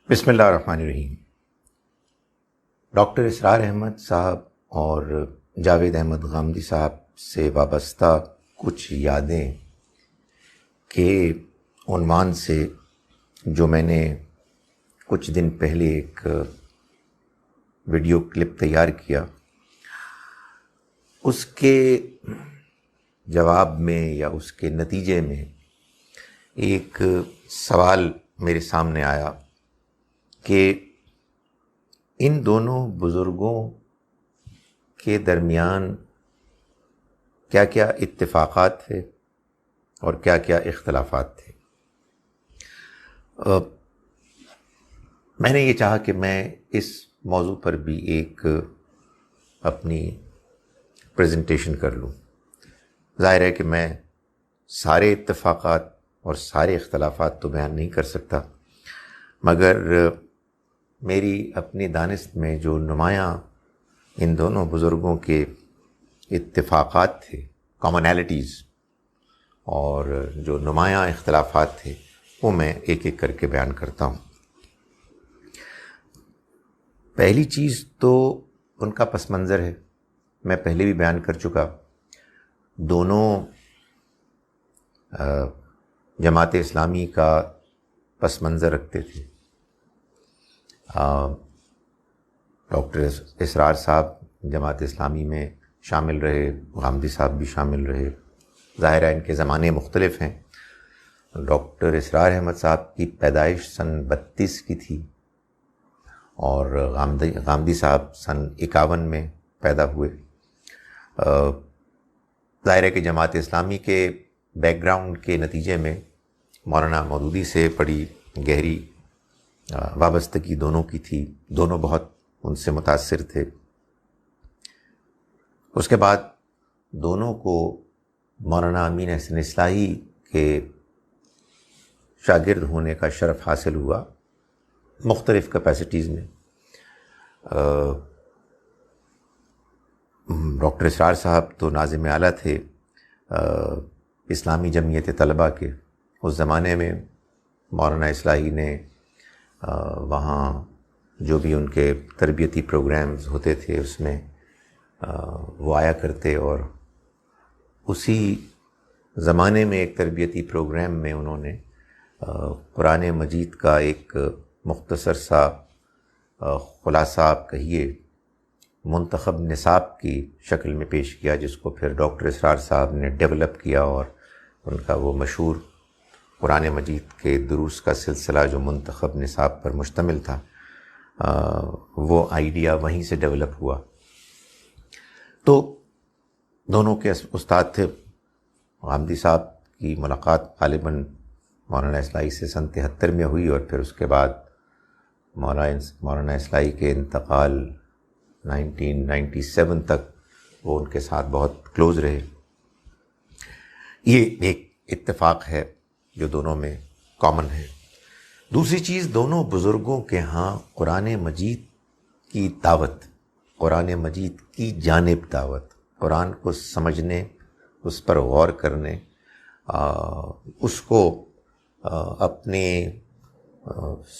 بسم اللہ الرحمن الرحیم۔ ڈاکٹر اسرار احمد صاحب اور جاوید احمد غامدی صاحب سے وابستہ کچھ یادیں کے عنوان سے جو میں نے کچھ دن پہلے ایک ویڈیو کلپ تیار کیا، اس کے جواب میں یا اس کے نتیجے میں ایک سوال میرے سامنے آیا کہ ان دونوں بزرگوں کے درمیان کیا کیا اتفاقات تھے اور کیا کیا اختلافات تھے۔ میں نے یہ چاہا کہ میں اس موضوع پر بھی ایک اپنی پریزنٹیشن کر لوں۔ ظاہر ہے کہ میں سارے اتفاقات اور سارے اختلافات تو بیان نہیں کر سکتا، مگر میری اپنی دانست میں جو نمایاں ان دونوں بزرگوں کے اتفاقات تھے، کامنالٹیز، اور جو نمایاں اختلافات تھے، وہ میں ایک ایک کر کے بیان کرتا ہوں۔ پہلی چیز تو ان کا پس منظر ہے۔ میں پہلے بھی بیان کر چکا، دونوں جماعت اسلامی کا پس منظر رکھتے تھے۔ ڈاکٹر اسرار صاحب جماعت اسلامی میں شامل رہے، غامدی صاحب بھی شامل رہے۔ ظاہر ہے ان کے زمانے مختلف ہیں۔ ڈاکٹر اسرار احمد صاحب کی پیدائش سن 32 کی تھی اور غامدی صاحب سن 51 میں پیدا ہوئے۔ ظاہر ہے کہ جماعت اسلامی کے بیک گراؤنڈ کے نتیجے میں مولانا مودودی سے بڑی گہری وابستگی دونوں کی تھی، دونوں بہت ان سے متاثر تھے۔ اس کے بعد دونوں کو مولانا امین احسن اصلاحی کے شاگرد ہونے کا شرف حاصل ہوا مختلف کیپیسٹیز میں۔ ڈاکٹر اسرار صاحب تو ناظم اعلیٰ تھے اسلامی جمعیت طلباء کے۔ اس زمانے میں مولانا اصلاحی نے وہاں جو بھی ان کے تربیتی پروگرامز ہوتے تھے اس میں وہ آیا کرتے، اور اسی زمانے میں ایک تربیتی پروگرام میں انہوں نے قرآن مجید کا ایک مختصر سا خلاصہ آپ کہیے منتخب نصاب کی شکل میں پیش کیا، جس کو پھر ڈاکٹر اسرار صاحب نے ڈیولپ کیا، اور ان کا وہ مشہور قرآن مجید کے دروس کا سلسلہ جو منتخب نصاب پر مشتمل تھا، وہ آئیڈیا وہیں سے ڈیولپ ہوا۔ تو دونوں کے استاد تھے۔ غامدی صاحب کی ملاقات غالباً مولانا اصلاحی سے سن 73 میں ہوئی، اور پھر اس کے بعد مولانا اصلاحی کے انتقال 1997 تک وہ ان کے ساتھ بہت کلوز رہے۔ یہ ایک اتفاق ہے جو دونوں میں کامن ہے۔ دوسری چیز، دونوں بزرگوں کے ہاں قرآن مجید کی دعوت، قرآن مجید کی جانب دعوت، قرآن کو سمجھنے، اس پر غور کرنے، اس کو اپنے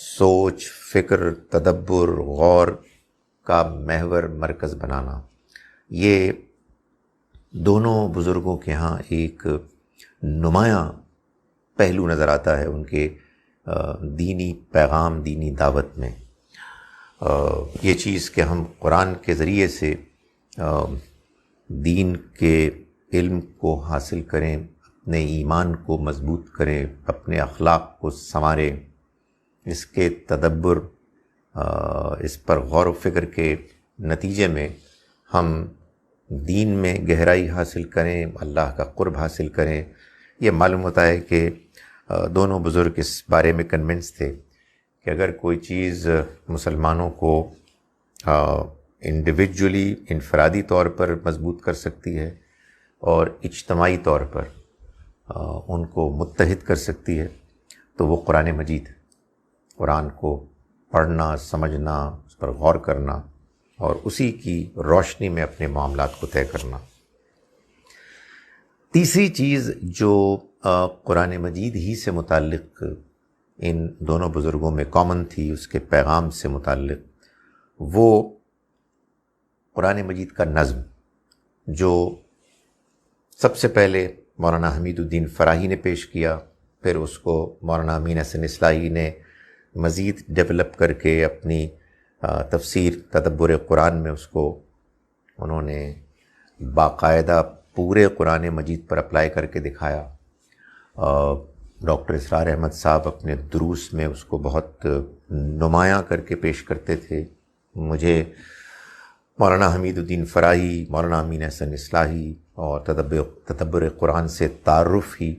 سوچ، فکر، تدبر، غور کا محور مرکز بنانا، یہ دونوں بزرگوں کے ہاں ایک نمایاں پہلو نظر آتا ہے ان کے دینی پیغام، دینی دعوت میں۔ یہ چیز کہ ہم قرآن کے ذریعے سے دین کے علم کو حاصل کریں، اپنے ایمان کو مضبوط کریں، اپنے اخلاق کو سنواریں، اس کے تدبر، اس پر غور و فکر کے نتیجے میں ہم دین میں گہرائی حاصل کریں، اللہ کا قرب حاصل کریں۔ یہ معلوم ہوتا ہے کہ دونوں بزرگ اس بارے میں کنونس تھے کہ اگر کوئی چیز مسلمانوں کو انڈیویجولی، انفرادی طور پر مضبوط کر سکتی ہے اور اجتماعی طور پر ان کو متحد کر سکتی ہے، تو وہ قرآن مجید ہے۔ قرآن کو پڑھنا، سمجھنا، اس پر غور کرنا اور اسی کی روشنی میں اپنے معاملات کو طے کرنا۔ تیسری چیز جو قرآن مجید ہی سے متعلق ان دونوں بزرگوں میں کامن تھی اس کے پیغام سے متعلق، وہ قرآن مجید کا نظم جو سب سے پہلے مولانا حمید الدین فراہی نے پیش کیا، پھر اس کو مولانا امین حسن اصلاحی نے مزید ڈیولپ کر کے اپنی تفسیر تدبر قرآن میں اس کو انہوں نے باقاعدہ پورے قرآن مجید پر اپلائی کر کے دکھایا۔ ڈاکٹر اسرار احمد صاحب اپنے دروس میں اس کو بہت نمایاں کر کے پیش کرتے تھے۔ مجھے مولانا حمید الدین فراہی، مولانا امین حسن اصلاحی اور تدبر قرآن سے تعارف ہی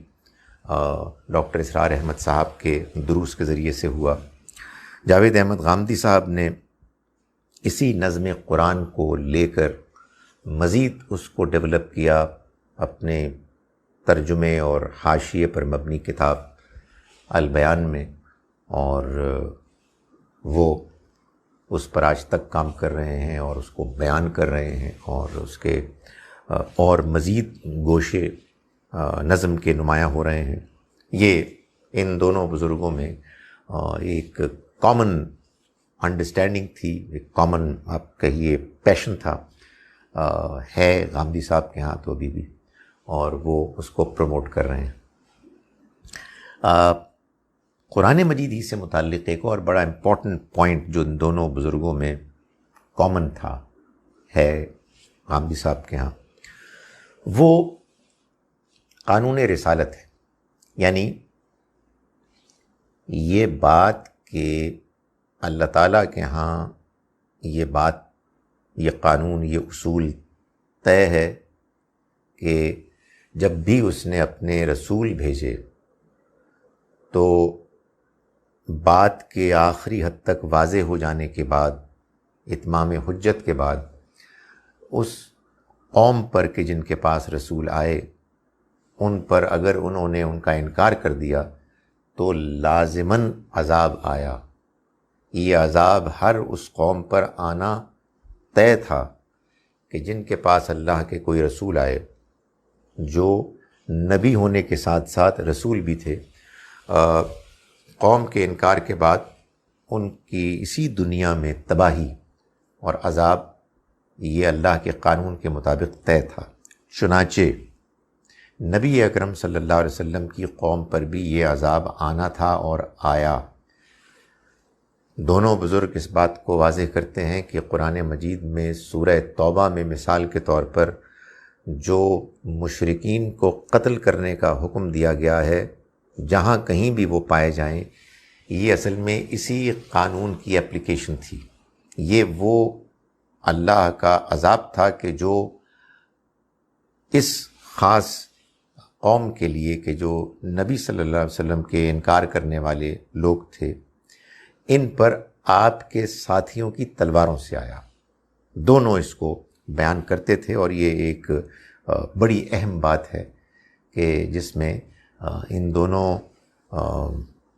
ڈاکٹر اسرار احمد صاحب کے دروس کے ذریعے سے ہوا۔ جاوید احمد غامدی صاحب نے اسی نظم قرآن کو لے کر مزید اس کو ڈیولپ کیا اپنے ترجمے اور حاشیے پر مبنی کتاب البیان میں، اور وہ اس پر آج تک کام کر رہے ہیں اور اس کو بیان کر رہے ہیں، اور اس کے اور مزید گوشے نظم کے نمایاں ہو رہے ہیں۔ یہ ان دونوں بزرگوں میں ایک کامن انڈرسٹینڈنگ تھی، ایک کامن آپ کہیے پیشن تھا، ہے غامدی صاحب کے ہاں تو ابھی بھی، اور وہ اس کو پروموٹ کر رہے ہیں۔ قرآن مجید ہی سے متعلق ایک اور بڑا امپورٹنٹ پوائنٹ جو ان دونوں بزرگوں میں کامن تھا، ہے غامدی صاحب کے ہاں، وہ قانون رسالت ہے۔ یعنی یہ بات کہ اللہ تعالیٰ کے ہاں یہ بات، یہ قانون، یہ اصول طے ہے کہ جب بھی اس نے اپنے رسول بھیجے تو بات کے آخری حد تک واضح ہو جانے کے بعد، اتمام حجت کے بعد، اس قوم پر کہ جن کے پاس رسول آئے ان پر اگر انہوں نے ان کا انکار کر دیا تو لازماً عذاب آیا۔ یہ عذاب ہر اس قوم پر آنا طے تھا کہ جن کے پاس اللہ کے کوئی رسول آئے، جو نبی ہونے کے ساتھ ساتھ رسول بھی تھے، قوم کے انکار کے بعد ان کی اسی دنیا میں تباہی اور عذاب، یہ اللہ کے قانون کے مطابق طے تھا۔ چنانچہ نبی اکرم صلی اللہ علیہ وسلم کی قوم پر بھی یہ عذاب آنا تھا اور آیا۔ دونوں بزرگ اس بات کو واضح کرتے ہیں کہ قرآن مجید میں سورہ توبہ میں مثال کے طور پر جو مشرکین کو قتل کرنے کا حکم دیا گیا ہے، جہاں کہیں بھی وہ پائے جائیں، یہ اصل میں اسی قانون کی اپلیکیشن تھی۔ یہ وہ اللہ کا عذاب تھا کہ جو اس خاص قوم کے لیے کہ جو نبی صلی اللہ علیہ وسلم کے انکار کرنے والے لوگ تھے، ان پر آپ کے ساتھیوں کی تلواروں سے آیا۔ دونوں اس کو بیان کرتے تھے، اور یہ ایک بڑی اہم بات ہے کہ جس میں ان دونوں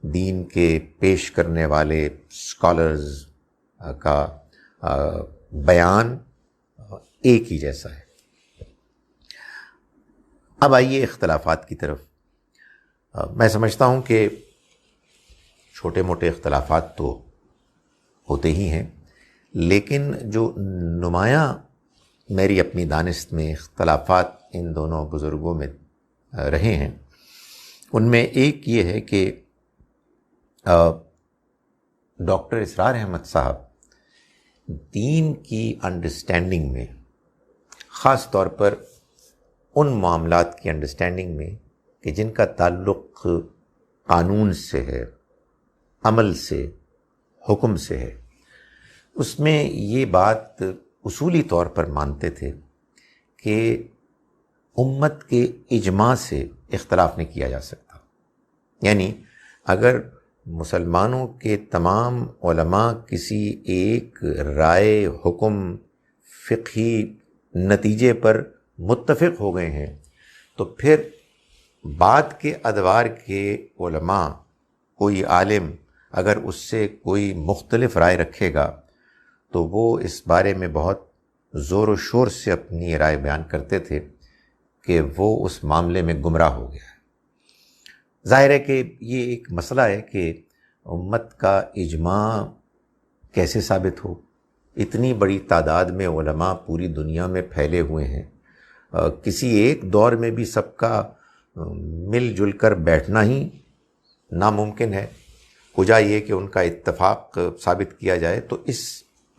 دین کے پیش کرنے والے اسکالرز کا بیان ایک ہی جیسا ہے۔ اب آئیے اختلافات کی طرف۔ میں سمجھتا ہوں کہ چھوٹے موٹے اختلافات تو ہوتے ہی ہیں، لیکن جو نمایاں میری اپنی دانست میں اختلافات ان دونوں بزرگوں میں رہے ہیں، ان میں ایک یہ ہے کہ ڈاکٹر اسرار احمد صاحب دین کی انڈرسٹینڈنگ میں، خاص طور پر ان معاملات کی انڈرسٹینڈنگ میں کہ جن کا تعلق قانون سے ہے، عمل سے، حکم سے ہے، اس میں یہ بات اصولی طور پر مانتے تھے کہ امت کے اجماع سے اختلاف نہیں کیا جا سکتا۔ یعنی اگر مسلمانوں کے تمام علماء کسی ایک رائے، حکم، فقہی نتیجے پر متفق ہو گئے ہیں، تو پھر بعد کے ادوار کے علماء، کوئی عالم اگر اس سے کوئی مختلف رائے رکھے گا تو وہ اس بارے میں بہت زور و شور سے اپنی رائے بیان کرتے تھے کہ وہ اس معاملے میں گمراہ ہو گیا ہے۔ ظاہر ہے کہ یہ ایک مسئلہ ہے کہ امت کا اجماع کیسے ثابت ہو؟ اتنی بڑی تعداد میں علماء پوری دنیا میں پھیلے ہوئے ہیں، کسی ایک دور میں بھی سب کا مل جل کر بیٹھنا ہی ناممکن ہے، کجا یہ کہ ان کا اتفاق ثابت کیا جائے۔ تو اس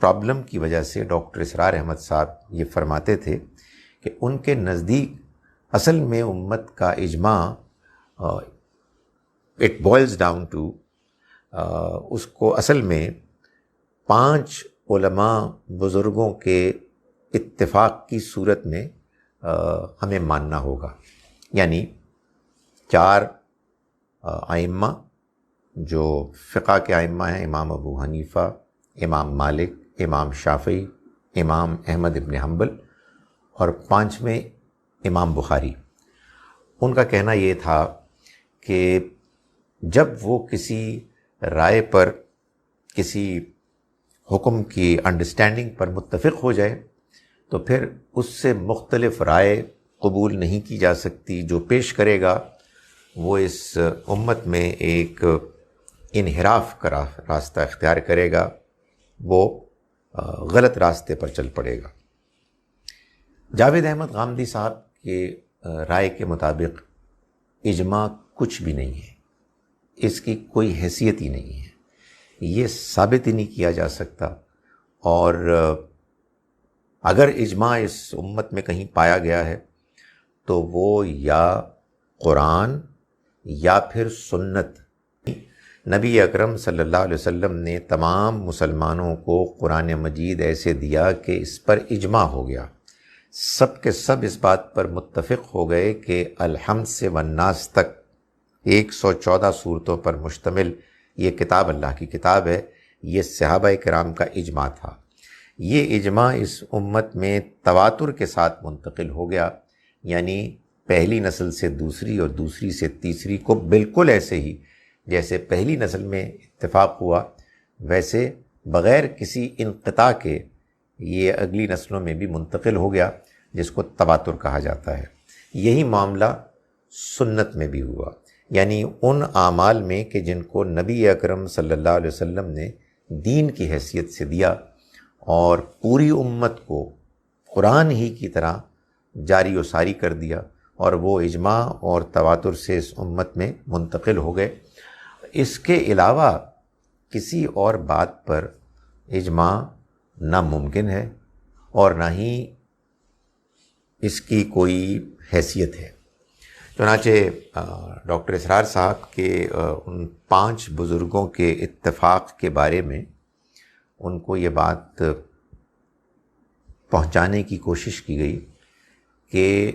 پرابلم کی وجہ سے ڈاکٹر اسرار احمد صاحب یہ فرماتے تھے کہ ان کے نزدیک اصل میں امت کا اجماع اٹ بوائلز ڈاؤن ٹو، اس کو اصل میں 5 علماء بزرگوں کے اتفاق کی صورت میں ہمیں ماننا ہوگا، یعنی 4 ائمہ جو فقہ کے ائمہ ہیں، امام ابو حنیفہ، امام مالک، امام شافعی، امام احمد ابن حنبل، اور 5ویں امام بخاری۔ ان کا کہنا یہ تھا کہ جب وہ کسی رائے پر، کسی حکم کی انڈرسٹینڈنگ پر متفق ہو جائے تو پھر اس سے مختلف رائے قبول نہیں کی جا سکتی۔ جو پیش کرے گا وہ اس امت میں ایک انحراف کا راستہ اختیار کرے گا، وہ غلط راستے پر چل پڑے گا۔ جاوید احمد غامدی صاحب کے رائے کے مطابق اجماع کچھ بھی نہیں ہے، اس کی کوئی حیثیت ہی نہیں ہے، یہ ثابت ہی نہیں کیا جا سکتا، اور اگر اجماع اس امت میں کہیں پایا گیا ہے تو وہ یا قرآن یا پھر سنت۔ نبی اکرم صلی اللہ علیہ وسلم نے تمام مسلمانوں کو قرآن مجید ایسے دیا کہ اس پر اجماع ہو گیا، سب کے سب اس بات پر متفق ہو گئے کہ الحمد سے والناس تک 114 صورتوں پر مشتمل یہ کتاب اللہ کی کتاب ہے۔ یہ صحابہ کرام کا اجماع تھا۔ یہ اجماع اس امت میں تواتر کے ساتھ منتقل ہو گیا، یعنی پہلی نسل سے دوسری اور دوسری سے تیسری کو بالکل ایسے ہی جیسے پہلی نسل میں اتفاق ہوا، ویسے بغیر کسی انقطاع کے یہ اگلی نسلوں میں بھی منتقل ہو گیا، جس کو تواتر کہا جاتا ہے۔ یہی معاملہ سنت میں بھی ہوا، یعنی ان اعمال میں کہ جن کو نبی اکرم صلی اللہ علیہ وسلم نے دین کی حیثیت سے دیا اور پوری امت کو قرآن ہی کی طرح جاری و ساری کر دیا، اور وہ اجماع اور تواتر سے اس امت میں منتقل ہو گئے۔ اس کے علاوہ کسی اور بات پر اجماع ناممکن ہے اور نہ ہی اس کی کوئی حیثیت ہے۔ چنانچہ ڈاکٹر اسرار صاحب کے ان 5 بزرگوں کے اتفاق کے بارے میں ان کو یہ بات پہنچانے کی کوشش کی گئی کہ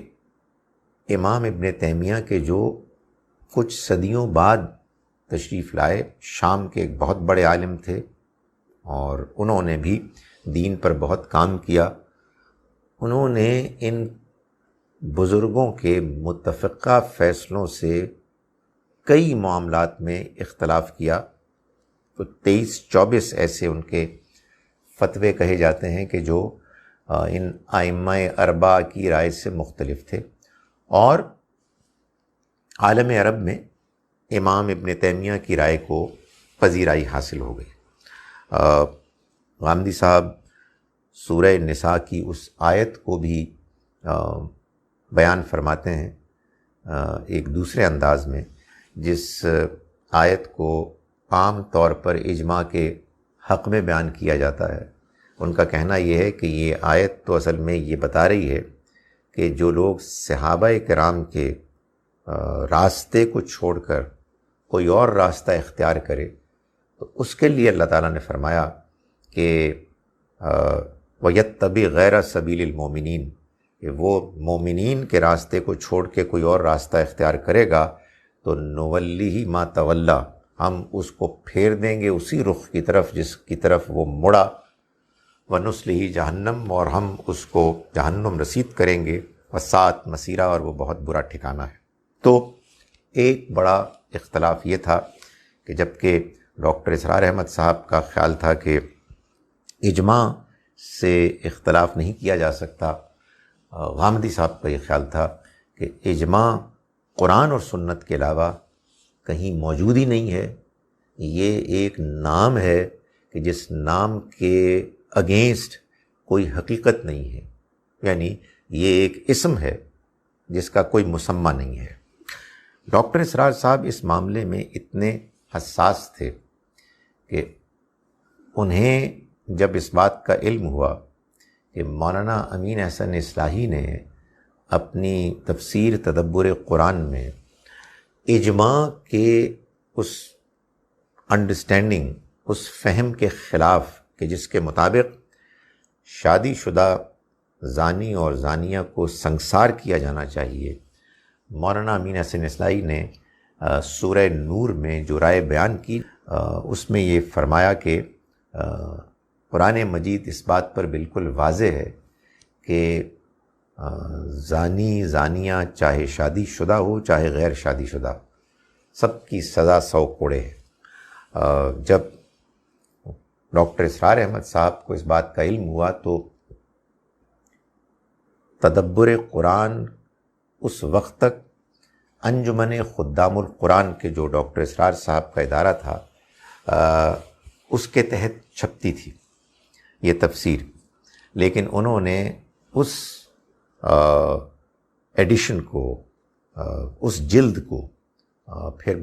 امام ابن تیمیہ کے جو کچھ صدیوں بعد تشریف لائے، شام کے ایک بہت بڑے عالم تھے اور انہوں نے بھی دین پر بہت کام کیا۔ انہوں نے ان بزرگوں کے متفقہ فیصلوں سے کئی معاملات میں اختلاف کیا، تو 23-24 ایسے ان کے فتوے کہے جاتے ہیں کہ جو ان ائمہ اربعہ کی رائے سے مختلف تھے، اور عالم عرب میں امام ابن تیمیہ کی رائے کو پذیرائی حاصل ہو گئی۔ غامدی صاحب سورہ نساء کی اس آیت کو بھی بیان فرماتے ہیں ایک دوسرے انداز میں، جس آیت کو عام طور پر اجماع کے حق میں بیان کیا جاتا ہے۔ ان کا کہنا یہ ہے کہ یہ آیت تو اصل میں یہ بتا رہی ہے کہ جو لوگ صحابہ کرام کے راستے کو چھوڑ کر کوئی اور راستہ اختیار کرے تو اس کے لیے اللہ تعالیٰ نے فرمایا کہ وَيَتَّبِعْ غَيْرَ سَبِيلِ الْمُؤْمِنِينَ، کہ وہ مومنین کے راستے کو چھوڑ کے کوئی اور راستہ اختیار کرے گا تو نُوَلِّهِ مَا تَوَلَّى، ہم اس کو پھیر دیں گے اسی رخ کی طرف جس کی طرف وہ مڑا، وَنُصْلِهِ جہنم، اور ہم اس کو جہنم رسید کریں گے، وَسَاءَتْ مَصِيرًا، اور وہ بہت برا ٹھکانہ ہے۔ تو ایک بڑا اختلاف یہ تھا کہ جبکہ ڈاکٹر اسرار احمد صاحب کا خیال تھا کہ اجماع سے اختلاف نہیں کیا جا سکتا، غامدی صاحب کا یہ خیال تھا کہ اجماع قرآن اور سنت کے علاوہ کہیں موجود ہی نہیں ہے، یہ ایک نام ہے کہ جس نام کے اگینسٹ کوئی حقیقت نہیں ہے، یعنی یہ ایک اسم ہے جس کا کوئی مسمہ نہیں ہے۔ ڈاکٹر اسرار صاحب اس معاملے میں اتنے حساس تھے کہ انہیں جب اس بات کا علم ہوا کہ مولانا امین احسن اصلاحی نے اپنی تفسیر تدبر قرآن میں اجماع کے اس انڈرسٹینڈنگ، اس فہم کے خلاف کہ جس کے مطابق شادی شدہ زانی اور زانیہ کو سنسار کیا جانا چاہیے، مولانا امین احسن اصلاحی نے سورہ نور میں جو رائے بیان کی اس میں یہ فرمایا کہ قرآن مجید اس بات پر بالکل واضح ہے کہ زانی زانیہ چاہے شادی شدہ ہو چاہے غیر شادی شدہ، سب کی سزا 100 کوڑے ہے۔ جب ڈاکٹر اسرار احمد صاحب کو اس بات کا علم ہوا تو تدبر قرآن اس وقت تک انجمن خدام القرآن کے جو ڈاکٹر اسرار صاحب کا ادارہ تھا اس کے تحت چھپتی تھی یہ تفسیر، لیکن انہوں نے اس ایڈیشن کو، اس جلد کو پھر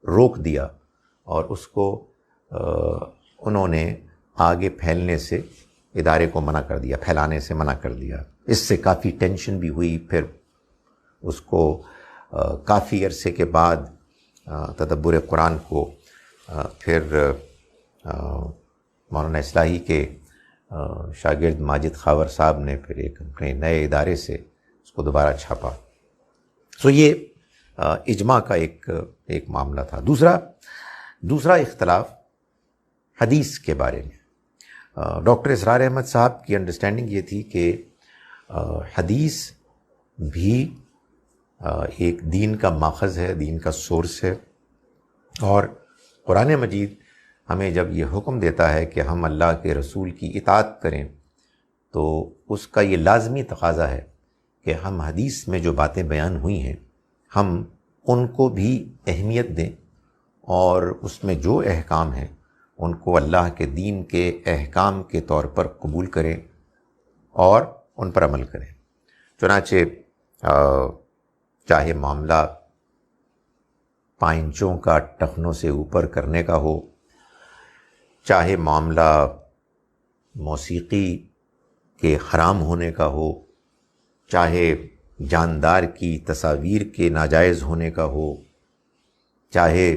روک دیا اور اس کو انہوں نے آگے پھیلنے سے ادارے کو منع کر دیا، پھیلانے سے منع کر دیا۔ اس سے کافی ٹینشن بھی ہوئی، پھر اس کو کافی عرصے کے بعد تدبر قرآن کو پھر مولانا اصلاحی کے شاگرد ماجد خاور صاحب نے پھر ایک اپنے نئے ادارے سے اس کو دوبارہ چھاپا۔ سو یہ اجماع کا ایک معاملہ تھا۔ دوسرا اختلاف حدیث کے بارے میں۔ ڈاکٹر اسرار احمد صاحب کی انڈرسٹینڈنگ یہ تھی کہ حدیث بھی ایک دین کا ماخذ ہے، دین کا سورس ہے، اور قرآن مجید ہمیں جب یہ حکم دیتا ہے کہ ہم اللہ کے رسول کی اطاعت کریں تو اس کا یہ لازمی تقاضا ہے کہ ہم حدیث میں جو باتیں بیان ہوئی ہیں ہم ان کو بھی اہمیت دیں، اور اس میں جو احکام ہیں ان کو اللہ کے دین کے احکام کے طور پر قبول کریں اور ان پر عمل کریں۔ چنانچہ چاہے معاملہ پائنچوں کا ٹخنوں سے اوپر کرنے کا ہو، چاہے معاملہ موسیقی کے حرام ہونے کا ہو، چاہے جاندار کی تصاویر کے ناجائز ہونے کا ہو، چاہے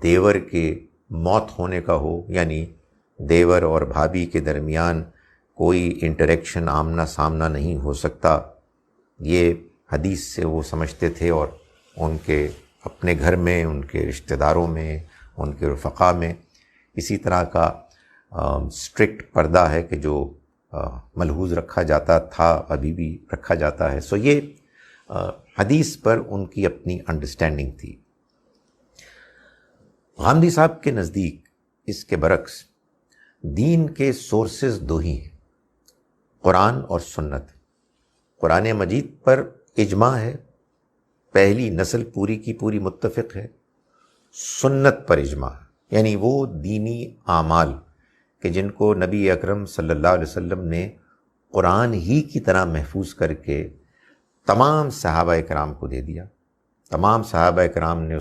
دیور کے موت ہونے کا ہو، یعنی دیور اور بھابھی کے درمیان کوئی انٹریکشن آمنا سامنا نہیں ہو سکتا، یہ حدیث سے وہ سمجھتے تھے، اور ان کے اپنے گھر میں، ان کے رشتہ داروں میں، ان کے رفقا میں اسی طرح کا اسٹرکٹ پردہ ہے کہ جو ملحوظ رکھا جاتا تھا، ابھی بھی رکھا جاتا ہے۔ سو یہ حدیث پر ان کی اپنی انڈرسٹینڈنگ تھی۔ غامدی صاحب کے نزدیک اس کے برعکس دین کے سورسز دو ہی ہیں، قرآن اور سنت۔ قرآن مجید پر اجماع ہے، پہلی نسل پوری کی پوری متفق ہے۔ سنت پر اجماع ہے، یعنی وہ دینی اعمال کہ جن کو نبی اکرم صلی اللہ علیہ وسلم نے قرآن ہی کی طرح محفوظ کر کے تمام صحابہ کرام کو دے دیا، تمام صحابہ کرام نے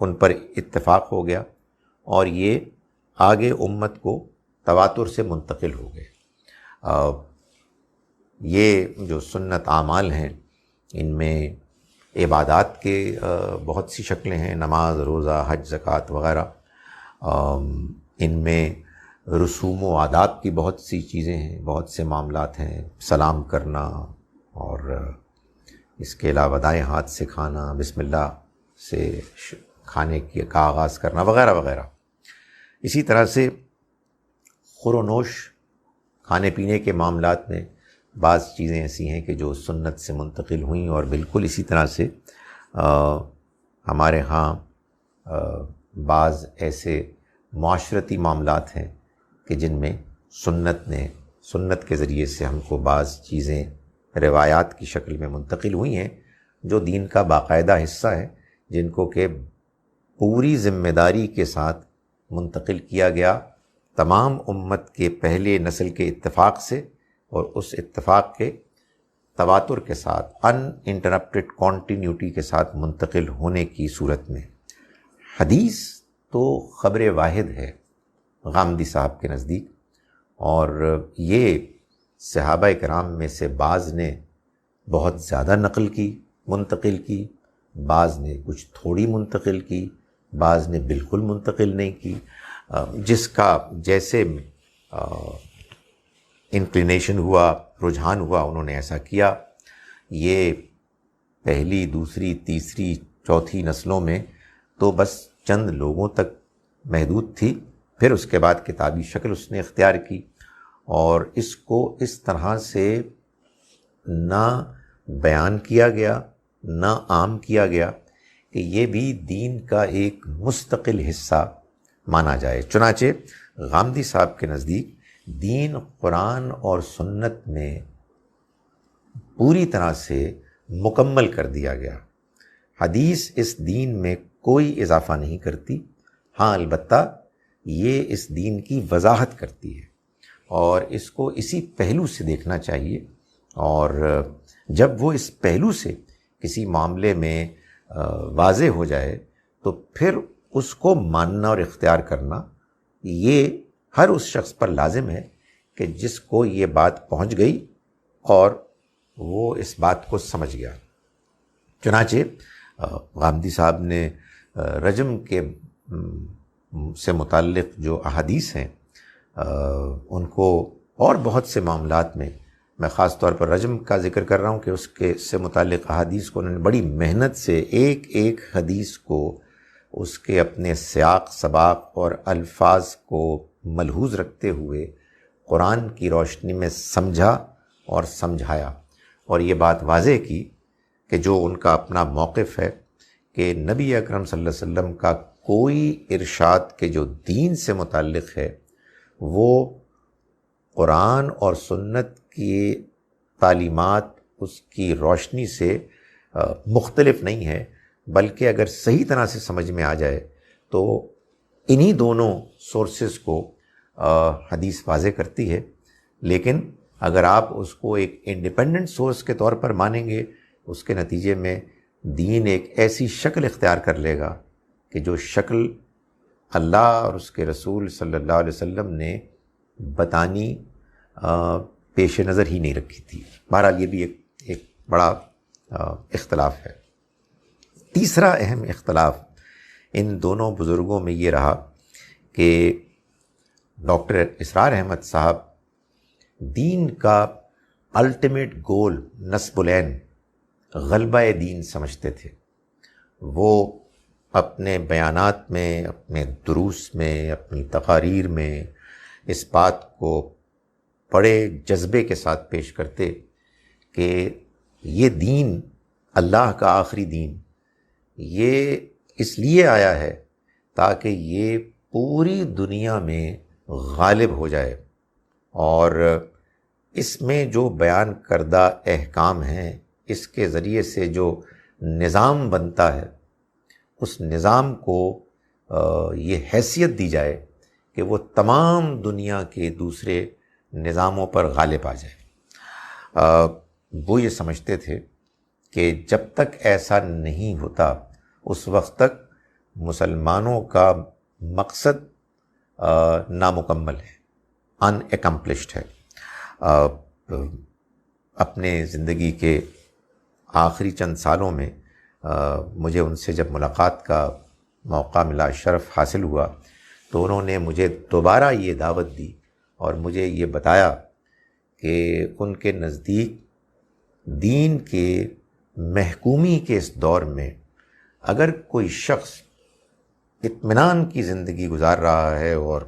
ان پر اتفاق ہو گیا، اور یہ آگے امت کو تواتر سے منتقل ہو گئے۔ یہ جو سنت اعمال ہیں ان میں عبادات کے بہت سی شکلیں ہیں، نماز، روزہ، حج، زکوٰۃ وغیرہ۔ ان میں رسوم و عادات کی بہت سی چیزیں ہیں، بہت سے معاملات ہیں، سلام کرنا، اور اس کے علاوہ دائیں ہاتھ سے کھانا، بسم اللہ سے کھانے کا آغاز کرنا وغیرہ وغیرہ۔ اسی طرح سے خور و نوش، کھانے پینے کے معاملات میں بعض چیزیں ایسی ہیں کہ جو سنت سے منتقل ہوئیں، اور بالکل اسی طرح سے ہمارے ہاں بعض ایسے معاشرتی معاملات ہیں کہ جن میں سنت کے ذریعے سے ہم کو بعض چیزیں روایات کی شکل میں منتقل ہوئی ہیں جو دین کا باقاعدہ حصہ ہے، جن کو کہ پوری ذمہ داری کے ساتھ منتقل کیا گیا، تمام امت کے پہلے نسل کے اتفاق سے اور اس اتفاق کے تواتر کے ساتھ ان انٹرپٹڈ کانٹینیوٹی کے ساتھ منتقل ہونے کی صورت میں۔ حدیث تو خبر واحد ہے غامدی صاحب کے نزدیک، اور یہ صحابہ کرام میں سے بعض نے بہت زیادہ نقل کی، منتقل کی، بعض نے کچھ تھوڑی منتقل کی، بعض نے بالکل منتقل نہیں کی، جس کا جیسے انکلینیشن ہوا، رجحان ہوا، انہوں نے ایسا کیا۔ یہ پہلی، دوسری، تیسری، چوتھی نسلوں میں تو بس چند لوگوں تک محدود تھی، پھر اس کے بعد کتابی شکل اس نے اختیار کی، اور اس کو اس طرح سے نہ بیان کیا گیا، نہ عام کیا گیا کہ یہ بھی دین کا ایک مستقل حصہ مانا جائے۔ چنانچہ غامدی صاحب کے نزدیک دین قرآن اور سنت میں پوری طرح سے مکمل کر دیا گیا۔ حدیث اس دین میں کوئی اضافہ نہیں کرتی، ہاں البتہ یہ اس دین کی وضاحت کرتی ہے، اور اس کو اسی پہلو سے دیکھنا چاہیے، اور جب وہ اس پہلو سے کسی معاملے میں واضح ہو جائے تو پھر اس کو ماننا اور اختیار کرنا یہ ہر اس شخص پر لازم ہے کہ جس کو یہ بات پہنچ گئی اور وہ اس بات کو سمجھ گیا۔ چنانچہ غامدی صاحب نے رجم کے سے متعلق جو احادیث ہیں ان کو اور بہت سے معاملات میں، میں خاص طور پر رجم کا ذکر کر رہا ہوں کہ اس کے سے متعلق احادیث کو انہوں نے بڑی محنت سے ایک ایک حدیث کو اس کے اپنے سیاق سباق اور الفاظ کو ملحوظ رکھتے ہوئے قرآن کی روشنی میں سمجھا اور سمجھایا، اور یہ بات واضح کی کہ جو ان کا اپنا موقف ہے کہ نبی اکرم صلی اللہ علیہ وسلم کا کوئی ارشاد کے جو دین سے متعلق ہے وہ قرآن اور سنت کی تعلیمات اس کی روشنی سے مختلف نہیں ہے، بلکہ اگر صحیح طرح سے سمجھ میں آ جائے تو انہی دونوں سورسز کو حدیث واضح کرتی ہے۔ لیکن اگر آپ اس کو ایک انڈیپینڈنٹ سورس کے طور پر مانیں گے، اس کے نتیجے میں دین ایک ایسی شکل اختیار کر لے گا کہ جو شکل اللہ اور اس کے رسول صلی اللہ علیہ وسلم نے بتانی پیش نظر ہی نہیں رکھی تھی۔ بہرحال یہ بھی ایک بڑا اختلاف ہے۔ تیسرا اہم اختلاف ان دونوں بزرگوں میں یہ رہا کہ ڈاکٹر اسرار احمد صاحب دین کا الٹیمیٹ گول نصب العین، غلبہ دین سمجھتے تھے۔ وہ اپنے بیانات میں، اپنے دروس میں، اپنی تقاریر میں اس بات کو بڑے جذبے کے ساتھ پیش کرتے کہ یہ دین اللہ کا آخری دین یہ اس لیے آیا ہے تاکہ یہ پوری دنیا میں غالب ہو جائے، اور اس میں جو بیان کردہ احکام ہیں اس کے ذریعے سے جو نظام بنتا ہے اس نظام کو یہ حیثیت دی جائے کہ وہ تمام دنیا کے دوسرے نظاموں پر غالب آ جائے۔ وہ یہ سمجھتے تھے کہ جب تک ایسا نہیں ہوتا اس وقت تک مسلمانوں کا مقصد نامکمل ہے، ان اکمپلشڈ ہے۔ اپنے زندگی کے آخری چند سالوں میں مجھے ان سے جب ملاقات کا موقع ملا، شرف حاصل ہوا، تو انہوں نے مجھے دوبارہ یہ دعوت دی اور مجھے یہ بتایا کہ ان کے نزدیک دین کے محکومی کے اس دور میں اگر کوئی شخص اطمینان کی زندگی گزار رہا ہے اور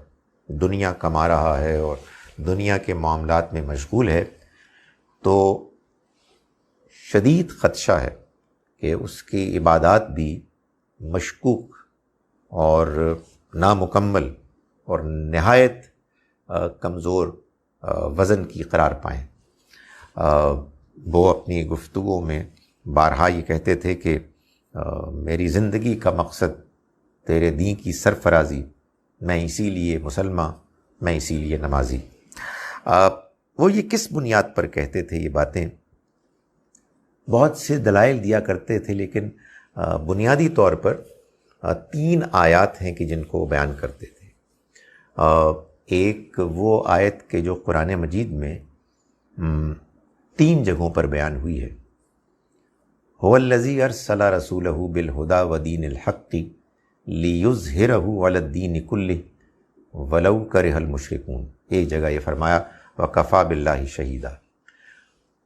دنیا کما رہا ہے اور دنیا کے معاملات میں مشغول ہے، تو شدید خدشہ ہے کہ اس کی عبادات بھی مشکوک اور نامکمل اور نہایت کمزور وزن کی قرار پائیں۔ وہ اپنی گفتگو میں بارہا یہ کہتے تھے کہ میری زندگی کا مقصد تیرے دین کی سرفرازی، میں اسی لیے مسلمان، میں اسی لیے نمازی۔ وہ یہ کس بنیاد پر کہتے تھے یہ باتیں؟ بہت سے دلائل دیا کرتے تھے، لیکن بنیادی طور پر 3 آیات ہیں کہ جن کو وہ بیان کرتے تھے۔ ایک وہ آیت کہ جو قرآن مجید میں 3 جگہوں پر بیان ہوئی ہے، هو الذی ارسل رسولہ بالہدی ودین الحق لیظہرہ علی الدین کلہ ولو کرہ المشرکون۔ ایک جگہ یہ فرمایا وکفیٰ باللہ شہیدا۔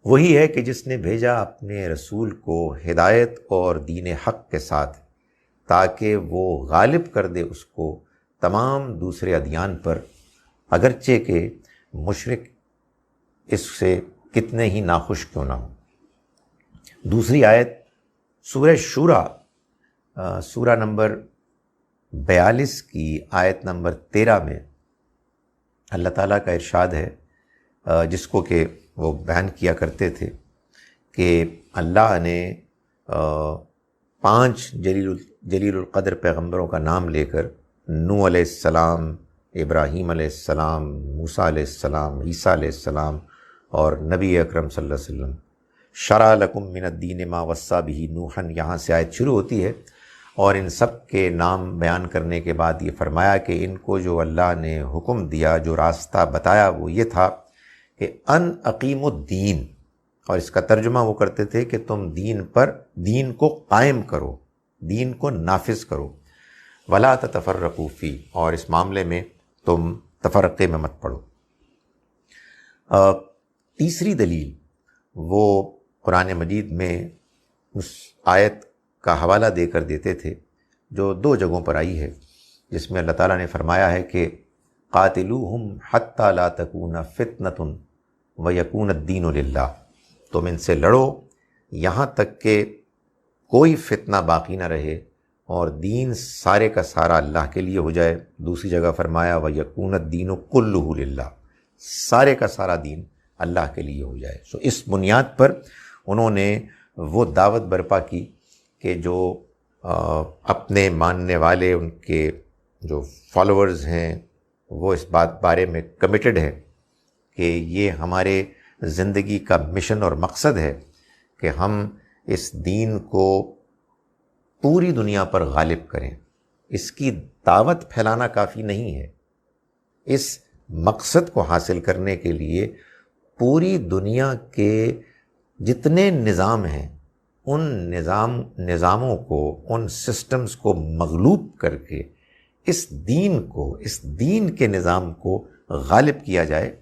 وہی ہے کہ جس نے بھیجا اپنے رسول کو ہدایت اور دین حق کے ساتھ تاکہ وہ غالب کر دے اس کو تمام دوسرے ادیان پر، اگرچہ کہ مشرک اس سے کتنے ہی ناخوش کیوں نہ ہوں۔ دوسری آیت سورہ شورا، سورہ نمبر 42 کی آیت نمبر 13 میں اللہ تعالیٰ کا ارشاد ہے، جس کو کہ وہ بیان کیا کرتے تھے کہ اللہ نے 5 جلیل القدر پیغمبروں کا نام لے کر نوح علیہ السلام، ابراہیم علیہ السلام، موسیٰ علیہ السلام، عیسیٰ علیہ السلام اور نبی اکرم صلی اللہ علیہ وسلم، شرع لکم من الدین ما وصی بہ نوحا، یہاں سے آیت شروع ہوتی ہے، اور ان سب کے نام بیان کرنے کے بعد یہ فرمایا کہ ان کو جو اللہ نے حکم دیا، جو راستہ بتایا، وہ یہ تھا کہ ان اقیم الدین، اور اس کا ترجمہ وہ کرتے تھے کہ تم دین کو قائم کرو، دین کو نافذ کرو، ولا تتفرقوا فی، اور اس معاملے میں تم تفرقے میں مت پڑو۔ تیسری دلیل وہ قرآن مجید میں اس آیت کا حوالہ دے کر دیتے تھے جو 2 جگہوں پر آئی ہے، جس میں اللہ تعالیٰ نے فرمایا ہے کہ قاتلوہم حتی لا تکون فتنۃ ویکون الدین للہ، تم ان سے لڑو یہاں تک کہ کوئی فتنہ باقی نہ رہے اور دین سارے کا سارا اللہ کے لیے ہو جائے۔ دوسری جگہ فرمایا ویکون الدین کلہ للہ، سارے کا سارا دین اللہ کے لیے ہو جائے۔ سو اس بنیاد پر انہوں نے وہ دعوت برپا کی کہ جو اپنے ماننے والے، ان کے جو فالوورز ہیں، وہ اس بارے میں کمیٹڈ ہے کہ یہ ہمارے زندگی کا مشن اور مقصد ہے کہ ہم اس دین کو پوری دنیا پر غالب کریں۔ اس کی دعوت پھیلانا کافی نہیں ہے، اس مقصد کو حاصل کرنے کے لیے پوری دنیا کے جتنے نظام ہیں، ان نظاموں کو، ان سسٹمز کو مغلوب کر کے اس دین کے نظام کو غالب کیا جائے،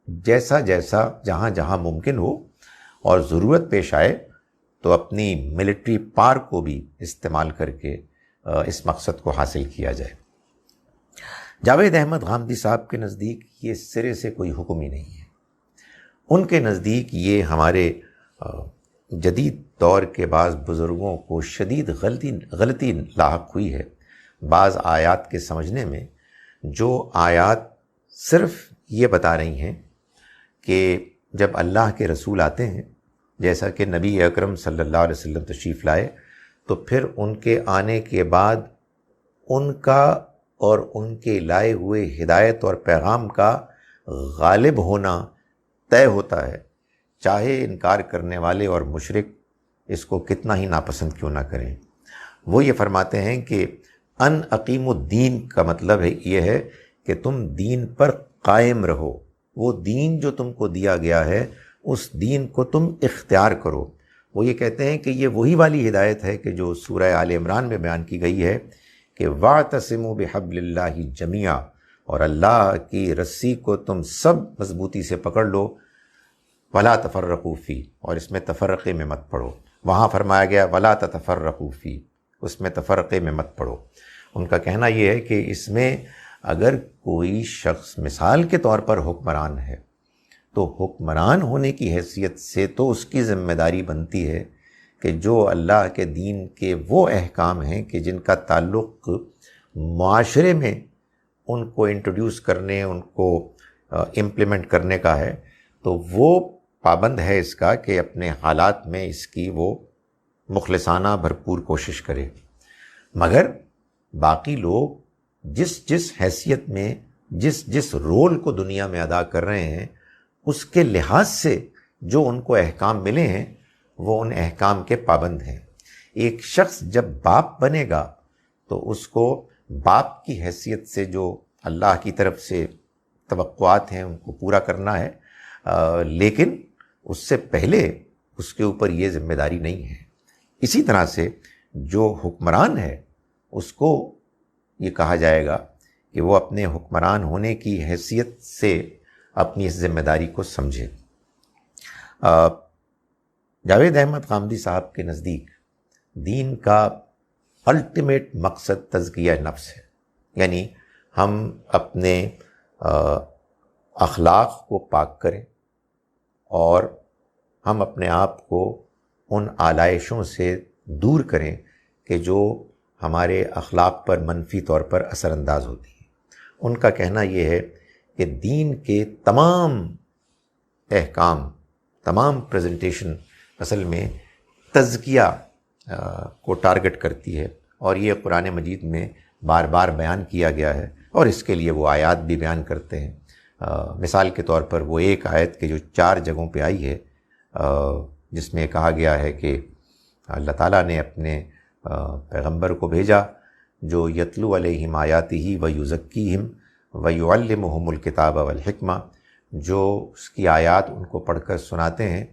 جیسا جہاں جہاں ممکن ہو، اور ضرورت پیش آئے تو اپنی ملٹری پاور کو بھی استعمال کر کے اس مقصد کو حاصل کیا جائے۔ جاوید احمد غامدی صاحب کے نزدیک یہ سرے سے کوئی حکم ہی نہیں ہے۔ ان کے نزدیک یہ ہمارے جدید دور کے بعض بزرگوں کو شدید غلطی لاحق ہوئی ہے بعض آیات کے سمجھنے میں، جو آیات صرف یہ بتا رہی ہیں کہ جب اللہ کے رسول آتے ہیں، جیسا کہ نبی اکرم صلی اللہ علیہ وسلم تشریف لائے، تو پھر ان کے آنے کے بعد ان کا اور ان کے لائے ہوئے ہدایت اور پیغام کا غالب ہونا طے ہوتا ہے، چاہے انکار کرنے والے اور مشرک اس کو کتنا ہی ناپسند کیوں نہ کریں۔ وہ یہ فرماتے ہیں کہ ان اقیم الدین کا مطلب یہ ہے کہ تم دین پر قائم رہو، وہ دین جو تم کو دیا گیا ہے اس دین کو تم اختیار کرو۔ وہ یہ کہتے ہیں کہ یہ وہی والی ہدایت ہے کہ جو سورہ آل عمران میں بیان کی گئی ہے کہ وَاعْتَصِمُوا بِحَبْلِ اللَّهِ جَمِيعًا، اور اللہ کی رسی کو تم سب مضبوطی سے پکڑ لو، وَلَا تَفَرَّقُوا فِيهِ، اور اس میں تفرقے میں مت پڑو۔ وہاں فرمایا گیا وَلَا تَتَفَرَّقُوا فِيهِ، اس میں تفرقے میں مت پڑو۔ ان کا کہنا یہ ہے کہ اس میں اگر کوئی شخص مثال کے طور پر حکمران ہے تو حکمران ہونے کی حیثیت سے تو اس کی ذمہ داری بنتی ہے کہ جو اللہ کے دین کے وہ احکام ہیں کہ جن کا تعلق معاشرے میں ان کو انٹروڈیوس کرنے، ان کو امپلیمنٹ کرنے کا ہے، تو وہ پابند ہے اس کا کہ اپنے حالات میں اس کی وہ مخلصانہ بھرپور کوشش کرے۔ مگر باقی لوگ جس جس حیثیت میں جس جس رول کو دنیا میں ادا کر رہے ہیں اس کے لحاظ سے جو ان کو احکام ملے ہیں وہ ان احکام کے پابند ہیں۔ ایک شخص جب باپ بنے گا تو اس کو باپ کی حیثیت سے جو اللہ کی طرف سے توقعات ہیں ان کو پورا کرنا ہے، لیکن اس سے پہلے اس کے اوپر یہ ذمہ داری نہیں ہے۔ اسی طرح سے جو حکمران ہے اس کو یہ کہا جائے گا کہ وہ اپنے حکمران ہونے کی حیثیت سے اپنی اس ذمہ داری کو سمجھے۔ جاوید احمد غامدی صاحب کے نزدیک دین کا الٹیمیٹ مقصد تزکیہ نفس ہے، یعنی ہم اپنے اخلاق کو پاک کریں اور ہم اپنے آپ کو ان آلائشوں سے دور کریں کہ جو ہمارے اخلاق پر منفی طور پر اثر انداز ہوتی ہیں۔ ان کا کہنا یہ ہے کہ دین کے تمام احکام، تمام پریزنٹیشن اصل میں تزکیہ کو ٹارگٹ کرتی ہے، اور یہ قرآن مجید میں بار بار بیان کیا گیا ہے، اور اس کے لیے وہ آیات بھی بیان کرتے ہیں۔ مثال کے طور پر وہ ایک آیت کے جو 4 جگہوں پہ آئی ہے جس میں کہا گیا ہے کہ اللہ تعالیٰ نے اپنے پیغمبر کو بھیجا جو یتلو علیہم آیاتہ ویزکیہم ویعلمہم الکتاب والحکمہ، جو اس کی آیات ان کو پڑھ کر سناتے ہیں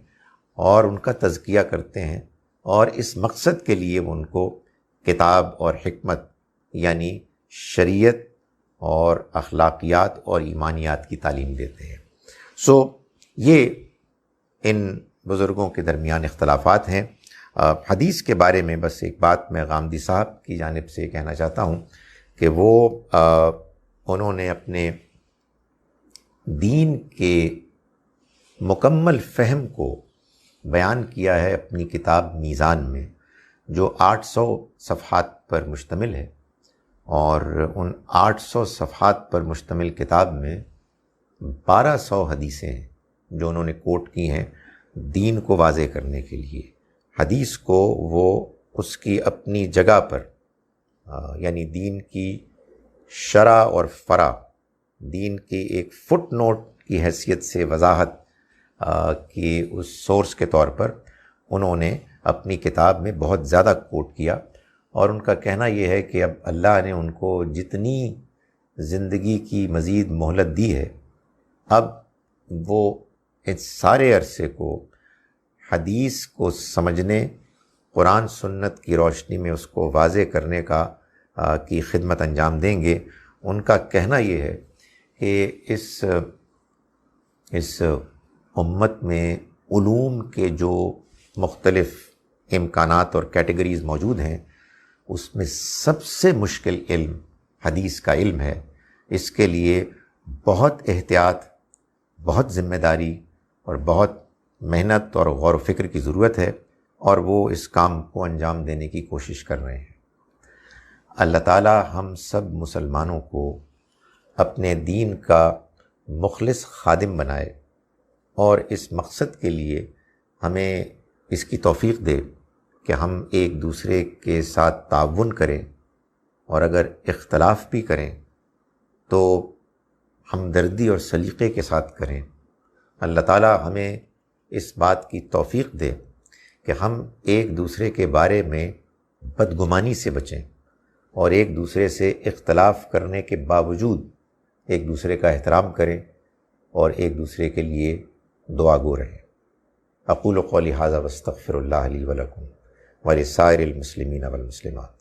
اور ان کا تزکیہ کرتے ہیں، اور اس مقصد کے لیے وہ ان کو کتاب اور حکمت یعنی شریعت اور اخلاقیات اور ایمانیات کی تعلیم دیتے ہیں۔ یہ ان بزرگوں کے درمیان اختلافات ہیں۔ حدیث کے بارے میں بس ایک بات میں غامدی صاحب کی جانب سے کہنا چاہتا ہوں کہ وہ انہوں نے اپنے دین کے مکمل فہم کو بیان کیا ہے اپنی کتاب میزان میں، جو 800 صفحات پر مشتمل ہے، اور ان 800 صفحات پر مشتمل کتاب میں 1200 حدیثیں ہیں جو انہوں نے کوٹ کی ہیں دین کو واضح کرنے کے لیے۔ حدیث کو وہ اس کی اپنی جگہ پر یعنی دین کی شرح اور فرع، دین کی ایک فٹ نوٹ کی حیثیت سے وضاحت کی اس سورس کے طور پر انہوں نے اپنی کتاب میں بہت زیادہ کوٹ کیا، اور ان کا کہنا یہ ہے کہ اب اللہ نے ان کو جتنی زندگی کی مزید مہلت دی ہے، اب وہ اس سارے عرصے کو حدیث کو سمجھنے، قرآن سنت کی روشنی میں اس کو واضح کرنے کی خدمت انجام دیں گے۔ ان کا کہنا یہ ہے کہ اس امت میں علوم کے جو مختلف امکانات اور کیٹیگریز موجود ہیں، اس میں سب سے مشکل علم حدیث کا علم ہے۔ اس کے لیے بہت احتیاط، بہت ذمہ داری اور بہت محنت اور غور و فکر کی ضرورت ہے، اور وہ اس کام کو انجام دینے کی کوشش کر رہے ہیں۔ اللہ تعالی ہم سب مسلمانوں کو اپنے دین کا مخلص خادم بنائے، اور اس مقصد کے لیے ہمیں اس کی توفیق دے کہ ہم ایک دوسرے کے ساتھ تعاون کریں، اور اگر اختلاف بھی کریں تو ہمدردی اور سلیقے کے ساتھ کریں۔ اللہ تعالی ہمیں اس بات کی توفیق دے کہ ہم ایک دوسرے کے بارے میں بدگمانی سے بچیں، اور ایک دوسرے سے اختلاف کرنے کے باوجود ایک دوسرے کا احترام کریں، اور ایک دوسرے کے لیے دعا گو رہیں۔ اقول قولی ھذا واستغفر اللہ لی ولکم ولسائر المسلمین والمسلمات۔